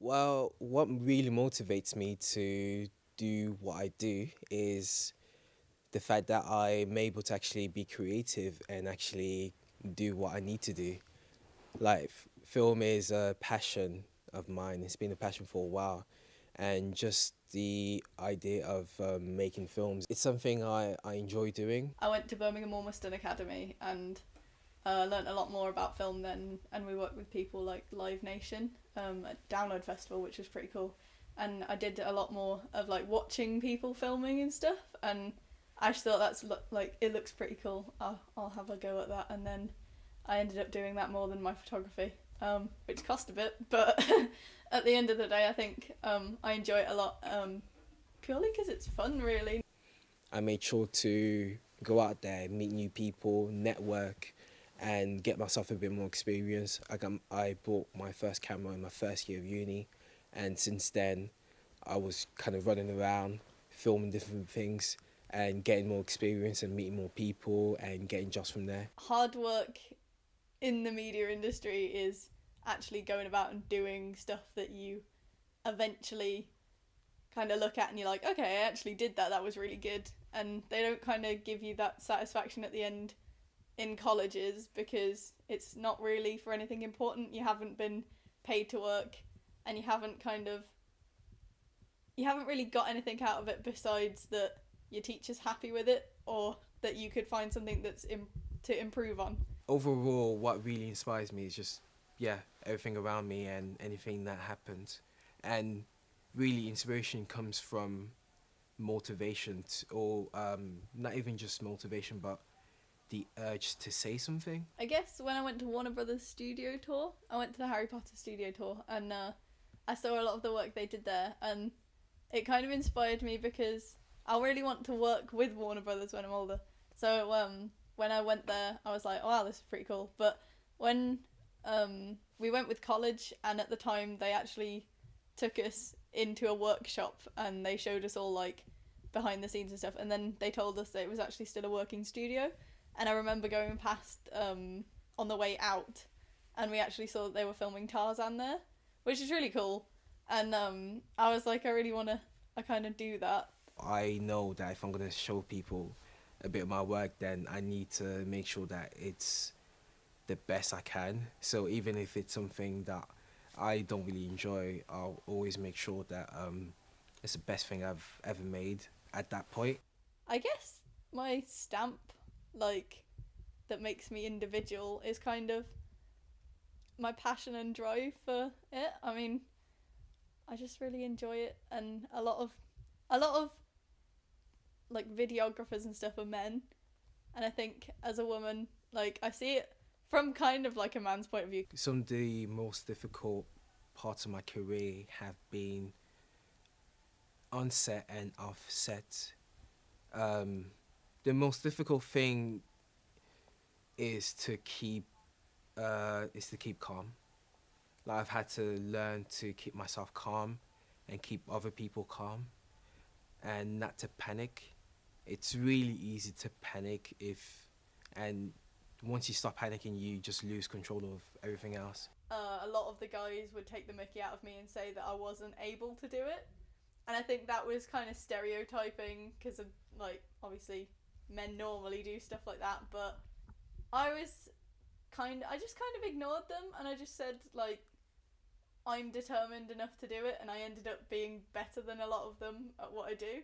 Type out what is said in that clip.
Well, what really motivates me to do what I do is the fact that I'm able to actually be creative and actually do what I need to do. Like, film is a passion of mine. It's been a passion for a while. And just the idea of making films, it's something I enjoy doing. I went to Birmingham Ormiston Academy and learnt a lot more about film then, and we worked with people like Live Nation at Download Festival, which was pretty cool. And I did a lot more of like watching people filming and stuff, and I just thought like it looks pretty cool. I'll have a go at that, and then I ended up doing that more than my photography, which cost a bit, but at the end of the day, I think I enjoy it a lot, purely because it's fun, really. I made sure to go out there, meet new people, network, and get myself a bit more experience. I bought my first camera in my first year of uni, and since then, I was kind of running around, filming different things, and getting more experience and meeting more people and getting jobs from there. Hard work in the media industry is actually going about and doing stuff that you eventually kind of look at and you're like, okay, I actually did that. That was really good. And they don't kind of give you that satisfaction at the end in colleges because it's not really for anything important. You haven't been paid to work and you haven't really got anything out of it besides that your teacher's happy with it or that you could find something to improve on. Overall, what really inspires me is just, yeah, everything around me and anything that happens. And really, inspiration comes from motivation, or not even just motivation, but the urge to say something. I guess when I went to Warner Brothers studio tour, I went to the Harry Potter studio tour, and I saw a lot of the work they did there, and it kind of inspired me because I really want to work with Warner Brothers when I'm older. So when I went there, I was like, oh, wow, this is pretty cool. But when we went with college, and at the time they actually took us into a workshop and they showed us all like behind the scenes and stuff, and then they told us that it was actually still a working studio. And I remember going past on the way out, and we actually saw that they were filming Tarzan there, which is really cool. And I was like, I kind of do that. I know that if I'm going to show people a bit of my work, then I need to make sure that it's the best I can. So even if it's something that I don't really enjoy, I'll always make sure that it's the best thing I've ever made at that point. I guess my stamp, like, that makes me individual is kind of my passion and drive for it. I mean, I just really enjoy it, and a lot of like videographers and stuff are men, and I think as a woman, like I see it from kind of like a man's point of view. Some of the most difficult parts of my career have been on set and off set. The most difficult thing is to keep calm. Like, I've had to learn to keep myself calm and keep other people calm and not to panic. It's really easy to panic and once you stop panicking, you just lose control of everything else. A lot of the guys would take the mickey out of me and say that I wasn't able to do it, and I think that was kind of stereotyping because of like obviously men normally do stuff like that, but I just kind of ignored them, and I just said like I'm determined enough to do it, and I ended up being better than a lot of them at what I do.